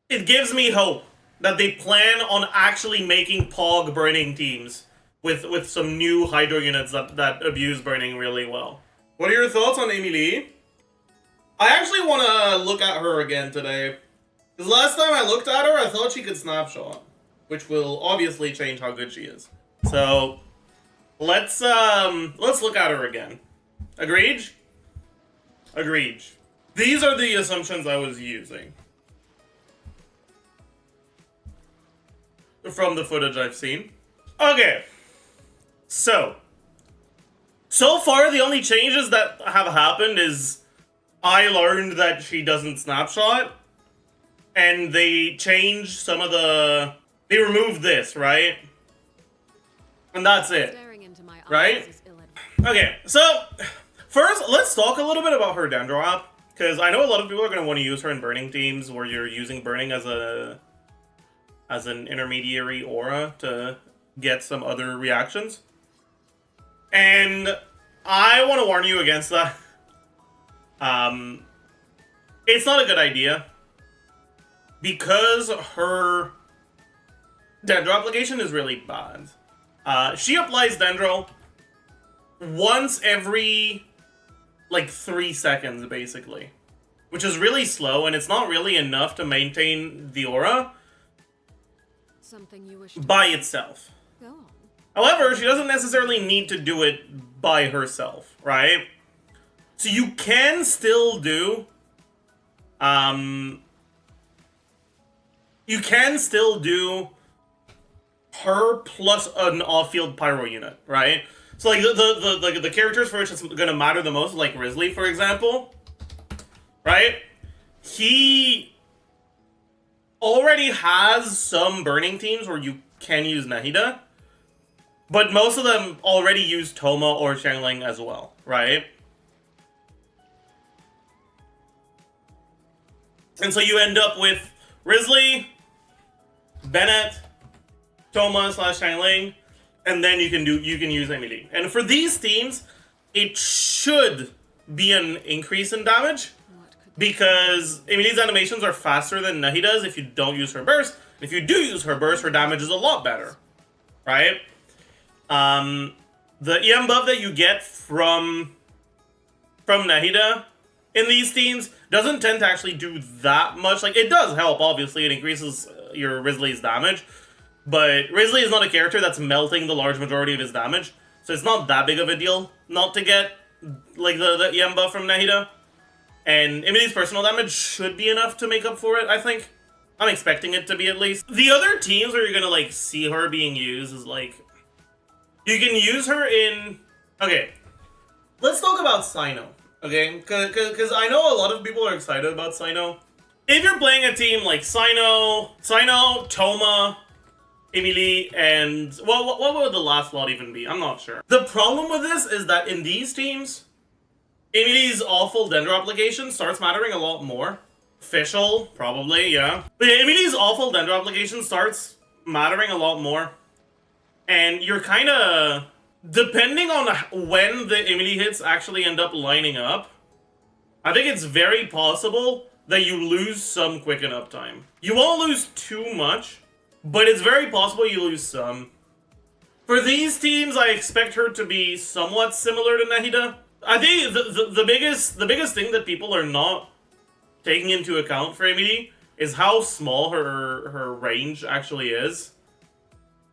it gives me hope that they plan on actually making Pog burning teams with some new Hydro units that abuse burning really well. What are your thoughts on Emilie? I actually want to look at her again today. Because last time I looked at her, I thought she could snapshot. Which will obviously change how good she is. So, let's look at her again. Agreed? Agreed. These are the assumptions I was using. From the footage I've seen. Okay. So far the only changes that have happened is I learned that she doesn't snapshot, and they changed some of the... They removed this, right? And that's it. Right? Okay, so first let's talk a little bit about her Dendro app, because I know a lot of people are going to want to use her in burning teams where you're using burning as an intermediary aura to get some other reactions. And I want to warn you against that. It's not a good idea. Because her Dendro application is really bad. She applies Dendro once every, like, 3 seconds, basically. Which is really slow, and it's not really enough to maintain the aura by itself. However, she doesn't necessarily need to do it by herself, right? So you can still do... you can still do her plus an off-field pyro unit, right? So like the characters for which it's gonna matter the most, like Risley, for example, right? He already has some burning teams where you can use Nahida, but most of them already use Toma or Xiangling as well, right? And so you end up with Risley, Bennett, Toma / Xiangling, and then you can use Emilie. And for these teams, it should be an increase in damage, because Emilie's animations are faster than Nahida's if you don't use her burst. If you do use her burst, her damage is a lot better, right? The EM buff that you get from Nahida in these teams doesn't tend to actually do that much. Like, it does help, obviously. It increases your Risley's damage. But Risley is not a character that's melting the large majority of his damage. So it's not that big of a deal not to get, like, the EM buff from Nahida. And Emilie's personal damage should be enough to make up for it, I think. I'm expecting it to be, at least. The other teams where you're gonna, like, see her being used is, like... You can use her in... Okay. Let's talk about Cyno. Okay? Because I know a lot of people are excited about Cyno. If you're playing a team like Cyno, Toma, Emilie, and... Well, what would the last lot even be? I'm not sure. The problem with this is that in these teams, Emilie's awful Dendro application starts mattering a lot more. Official, probably, yeah. But yeah, Emilie's awful Dendro application starts mattering a lot more. And you're kind of... Depending on when the Emilie hits actually end up lining up, I think it's very possible that you lose some quicken up time. You won't lose too much, but it's very possible you lose some. For these teams, I expect her to be somewhat similar to Nahida. I think the biggest thing that people are not taking into account for Emilie is how small her range actually is.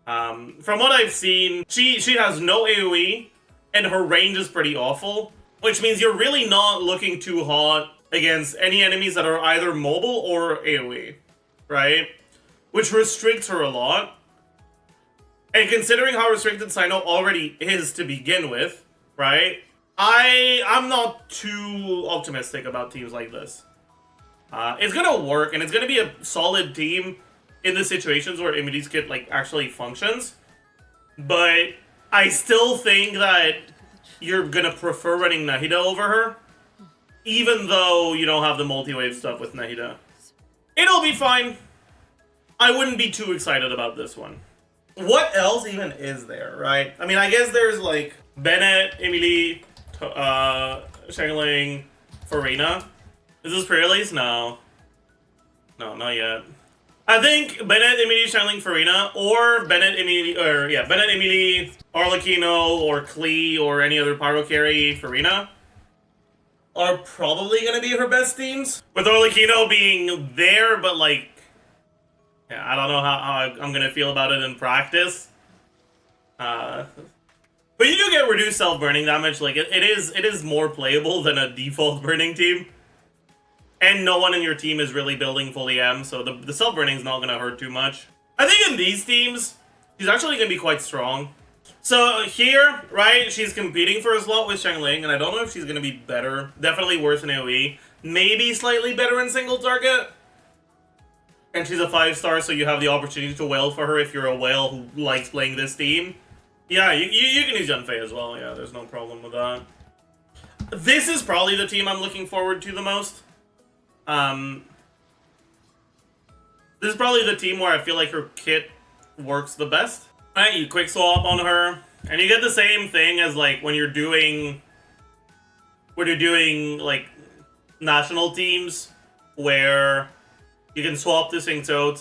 From what I've seen, she has no AoE, and her range is pretty awful, which means you're really not looking too hot against any enemies that are either mobile or AoE, right? Which restricts her a lot. And considering how restricted Cyno already is to begin with, right? I'm not too optimistic about teams like this. It's gonna work, and it's gonna be a solid team in the situations where Emilie's kit, like, actually functions. But I still think that you're gonna prefer running Nahida over her, even though you don't have the multi-wave stuff with Nahida. It'll be fine. I wouldn't be too excited about this one. What else even is there, right? I mean, I guess there's, like, Bennett, Emilie, Xiangling, Farina. Is this pre-release? No. No, not yet. I think Bennett, Emilie, Shining Farina, or Bennett, Emilie, or yeah, Bennett, Emilie, Arlecchino, or Klee, or any other Pyro carry Farina are probably going to be her best teams. With Arlecchino being there, but like, yeah, I don't know how I'm going to feel about it in practice. But you do get reduced self-burning damage. Like, it is more playable than a default burning team. And no one in your team is really building full EM, so the self-burning is not going to hurt too much. I think in these teams, she's actually going to be quite strong. So here, right, she's competing for a slot with Xiangling, and I don't know if she's going to be better. Definitely worse in AoE. Maybe slightly better in single target. And she's a 5-star, so you have the opportunity to whale for her if you're a whale who likes playing this team. Yeah, you can use Junfei as well, yeah, there's no problem with that. This is probably the team I'm looking forward to the most. This is probably the team where I feel like her kit works the best. Right, you quick swap on her, and you get the same thing as like when you're doing like national teams, where you can swap this Xingqiu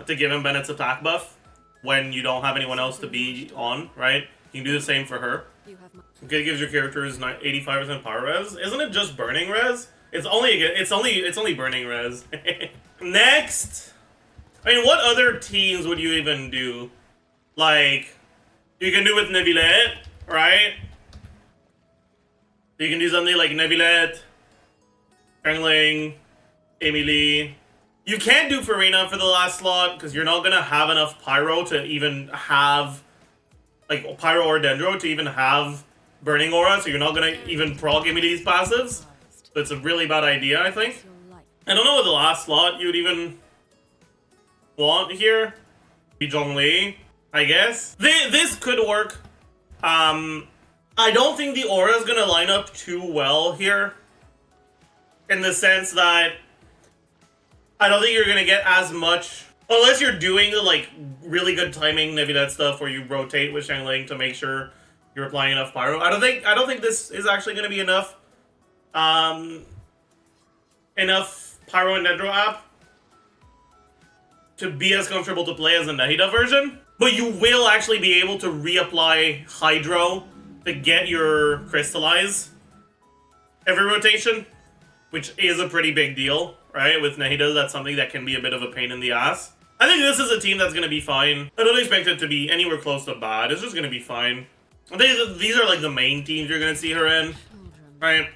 to give him Bennett's attack buff when you don't have anyone else to be on, right? You can do the same for her. Okay, gives your characters 85% power res. Isn't it just burning res? It's only burning res. Next, I mean, what other teams would you even do? Like, you can do with Neuvillette, right? You can do something like Neuvillette, Xiangling, Emilie. You can't do Farina for the last slot because you're not gonna have enough Pyro to even have, like, Pyro or Dendro to even have Burning Aura, so you're not gonna even proc Emilie's passives. So it's a really bad idea, I think. I don't know what the last slot you'd even want here. Be Zhongli, I guess. This could work. I don't think the aura is gonna line up too well here. In the sense that I don't think you're gonna get as much, unless you're doing the like really good timing Neuvillette stuff where you rotate with Xiangling to make sure you're applying enough pyro. I don't think this is actually gonna be enough enough Pyro and Dendro app to be as comfortable to play as the Nahida version. But you will actually be able to reapply Hydro to get your Crystallize every rotation, which is a pretty big deal, right? With Nahida, that's something that can be a bit of a pain in the ass. I think this is a team that's going to be fine. I don't expect it to be anywhere close to bad. It's just going to be fine. I think these are like the main teams you're going to see her in, right?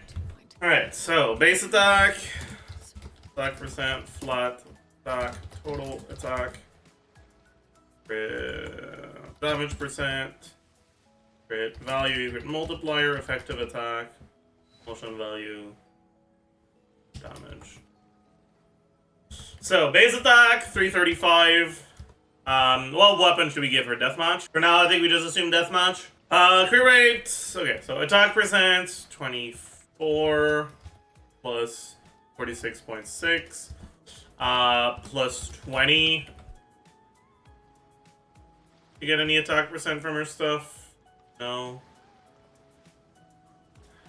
Alright, so base attack, attack percent, flat attack, total attack, crit damage percent, crit value, crit multiplier, effective attack, motion value, damage. So base attack, 335. What weapon should we give her? Deathmatch? For now, I think we just assume deathmatch. Crit rate, okay, so attack percent, 24 plus 46.6, plus 20. You get any attack percent from her stuff? No.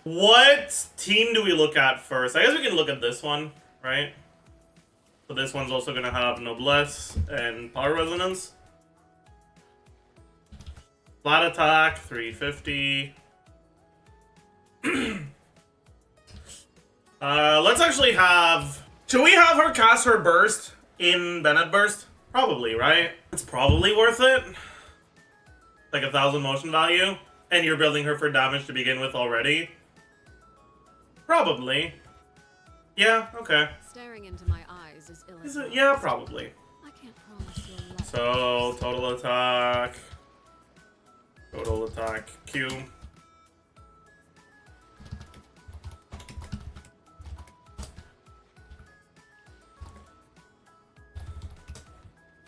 What team do we look at first? I guess we can look at this one, right? So this one's also going to have Noblesse and Power Resonance. Flat attack, 350. Let's actually have... Should we have her cast her burst in Bennett Burst? Probably, right? It's probably worth it. Like 1,000 motion value. And you're building her for damage to begin with already. Probably. Yeah, okay. Staring into my eyes is it? Yeah, probably. I can't promise you'll let So, total attack. Total attack Q.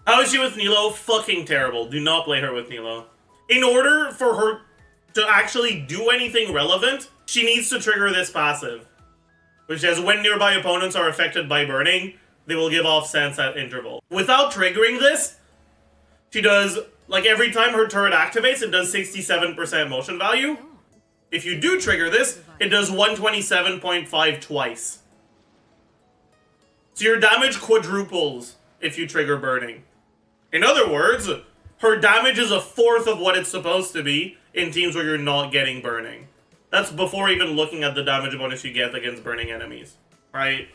How is she with Nilo? Fucking terrible. Do not play her with Nilo. In order for her to actually do anything relevant, she needs to trigger this passive. Which says, when nearby opponents are affected by burning, they will give off sense at interval. Without triggering this, she does, like every time her turret activates, it does 67% motion value. If you do trigger this, it does 127.5 twice. So your damage quadruples if you trigger burning. In other words, her damage is a fourth of what it's supposed to be in teams where you're not getting burning. That's before even looking at the damage bonus you get against burning enemies, right?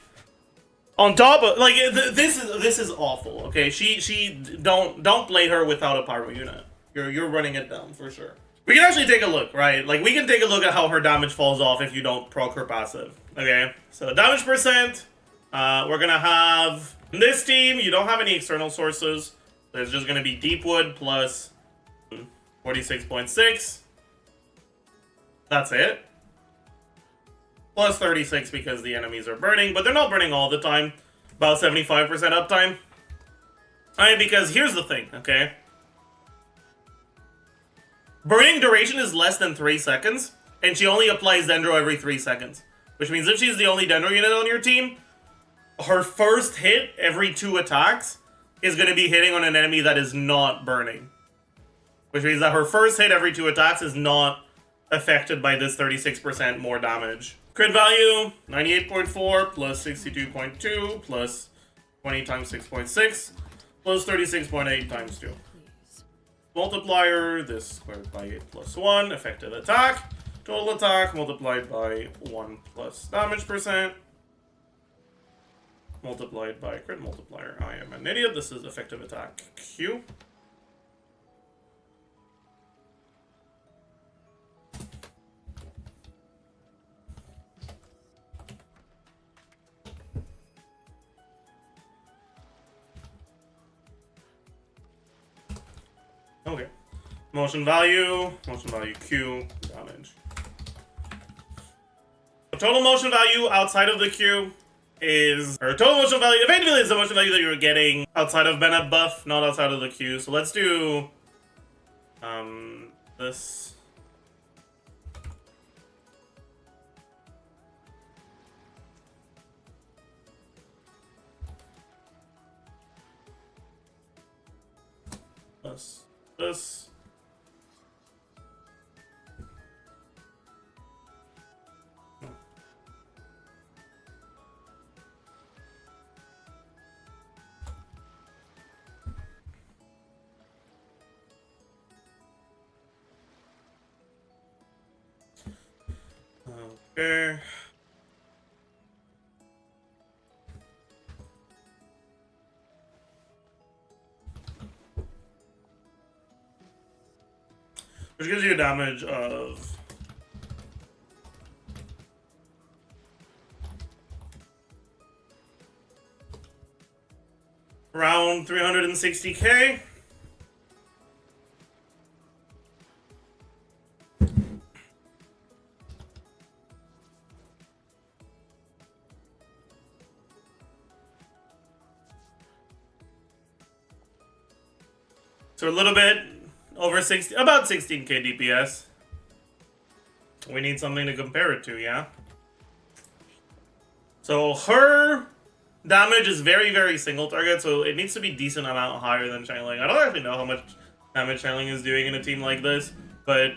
On top of, like, this is awful. Okay, she don't play her without a pyro unit. You're running it down for sure. We can actually take a look, right? Like, we can take a look at how her damage falls off if you don't proc her passive. Okay, so damage percent. We're gonna have in this team. You don't have any external sources. There's just gonna be Deepwood plus 46.6. That's it. Plus 36 because the enemies are burning, but they're not burning all the time. About 75% uptime. Alright, because here's the thing, okay? Burning duration is less than 3 seconds, and she only applies Dendro every 3 seconds. Which means if she's the only Dendro unit on your team, her first hit every 2 attacks is going to be hitting on an enemy that is not burning. Which means that her first hit every 2 attacks is not affected by this 36% more damage. Crit value, 98.4 plus 62.2 plus 20 times 6.6 plus 36.8 times 2. Multiplier, this squared by 8 plus 1, effective attack. Total attack multiplied by 1 plus damage percent. Multiplied by crit multiplier. I am an idiot. This is effective attack Q. Okay. Motion value Q, damage. The total motion value outside of the Q is, or total motion value, effectively is the motion value that you're getting outside of Bennett buff, not outside of the Q. So let's do, this. Plus this. Okay. Which gives you a damage of around 360k. So a little bit over 60, about 16k DPS. We need something to compare it to, yeah? So her damage is very, very single target, so it needs to be decent amount higher than Shineling. I don't actually know how much damage Shineling is doing in a team like this, but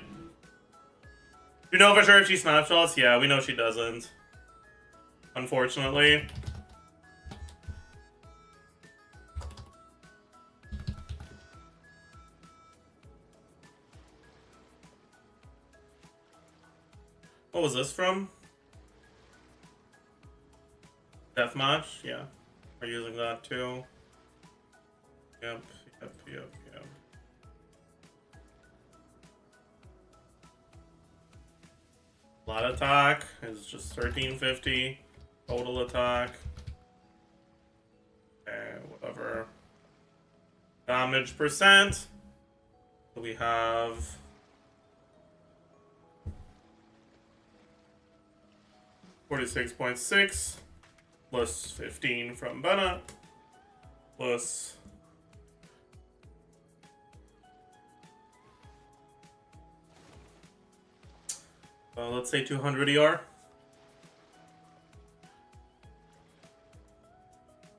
you know for sure if she snapshots? Yeah, we know she doesn't. Unfortunately. What was this from? Deathmatch? Yeah. We're using that too. Yep. Flat attack is just 1350. Total attack. Okay, whatever. Damage percent. So we have 46.6 plus 15 from Bennett plus let's say 200 ER.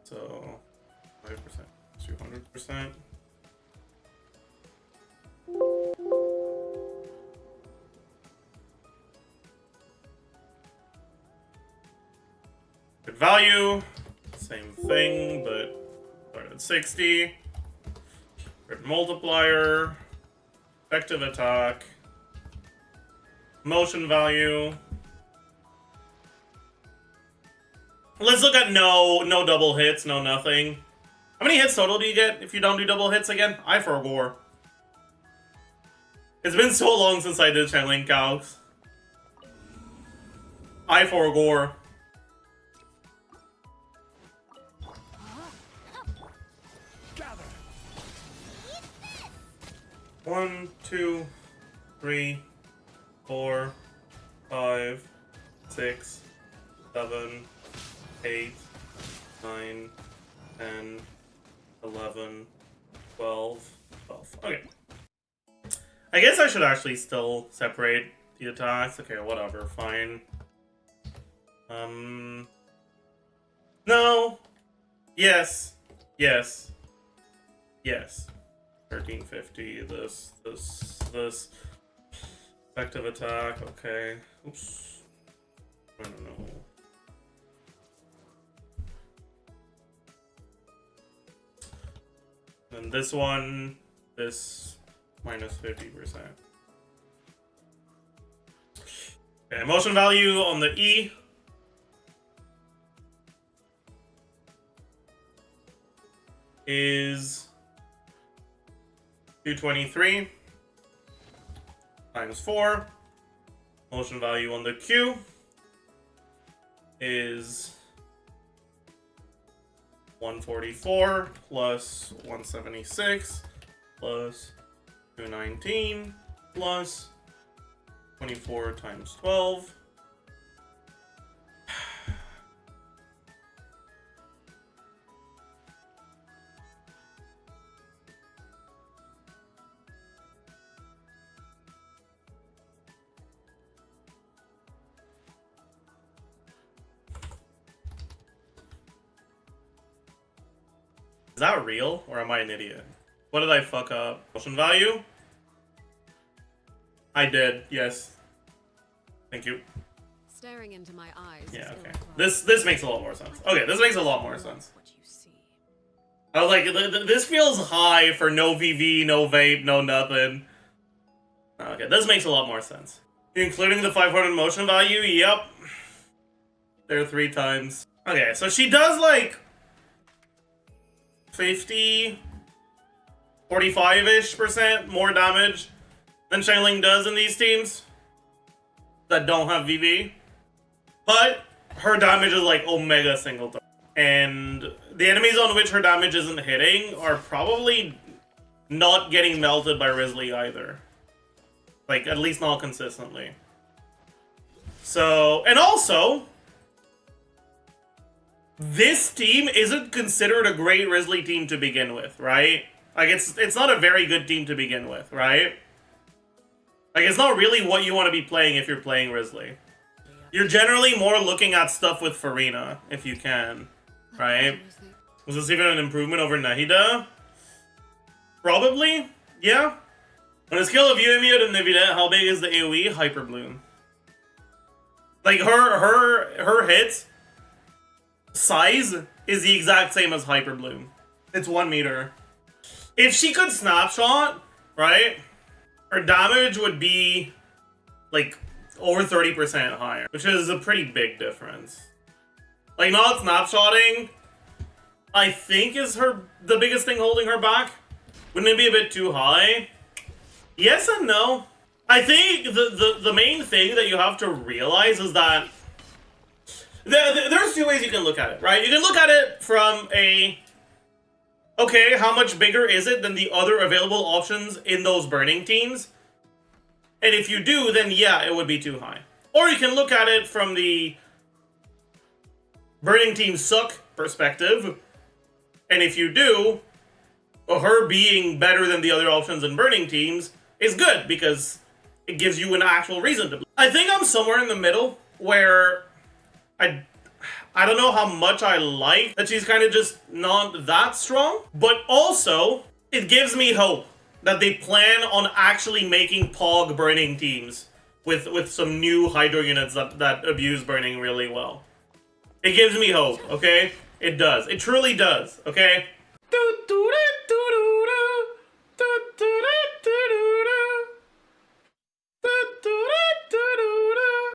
So 5%, 200%. Good value, same thing, but start at 60. Crit multiplier, effective attack, motion value. Let's look at no double hits, no nothing. How many hits total do you get if you don't do double hits again? I forgot. It's been so long since I did channeling calcs. I forgot. One, 2, 3, 4, 5, 6, 7, 8, 9, 10, 11, 12, 12. Okay. I guess I should actually still separate the attacks. Okay, whatever, fine. No. Yes. Yes. Yes. 1350, this. Effective attack, okay. Oops. I don't know. And this one, this minus 50%. Okay, motion value on the E. Is 223 times 4. Motion value on the Q is 144 plus 176 plus 219 plus 24 times 12. Is that real, or am I an idiot? What did I fuck up? Motion value? I did, yes. Thank you. Staring into my eyes. Yeah, okay. This makes a lot more sense. Okay, this makes a lot more sense. What you see. I was like, this feels high for no VV, no vape, no nothing. Okay, this makes a lot more sense. Including the 500 motion value? Yep. There 3 times. Okay, so she does like 50, 45-ish% more damage than Xiangling does in these teams that don't have VV. But her damage is like Omega Singleton. And the enemies on which her damage isn't hitting are probably not getting melted by Risley either. Like, at least not consistently. So, and also, this team isn't considered a great Risley team to begin with, right? Like, it's not a very good team to begin with, right? Like, it's not really what you want to be playing if you're playing Risley. You're generally more looking at stuff with Farina, if you can, right? Was this even an improvement over Nahida? Probably, yeah. On a scale of Emilie to Nivida, how big is the AoE? Hyper Bloom. Like, her hits size is the exact same as Hyper Bloom. It's 1 meter. If she could snapshot, right, her damage would be like over 30% higher, which is a pretty big difference. Like, not snapshotting, I think, is the biggest thing holding her back. Wouldn't it be a bit too high? Yes and no. I think the main thing that you have to realize is that there's 2 ways you can look at it, right? You can look at it from a, okay, how much bigger is it than the other available options in those burning teams? And if you do, then yeah, it would be too high. Or you can look at it from the burning teams suck perspective. And if you do, her being better than the other options in burning teams is good because it gives you an actual reason to. I think I'm somewhere in the middle where I don't know how much I like that she's kind of just not that strong, but also it gives me hope that they plan on actually making Pog burning teams with some new Hydro units that abuse burning really well. It gives me hope, okay? It does. It truly does, okay? Doo doo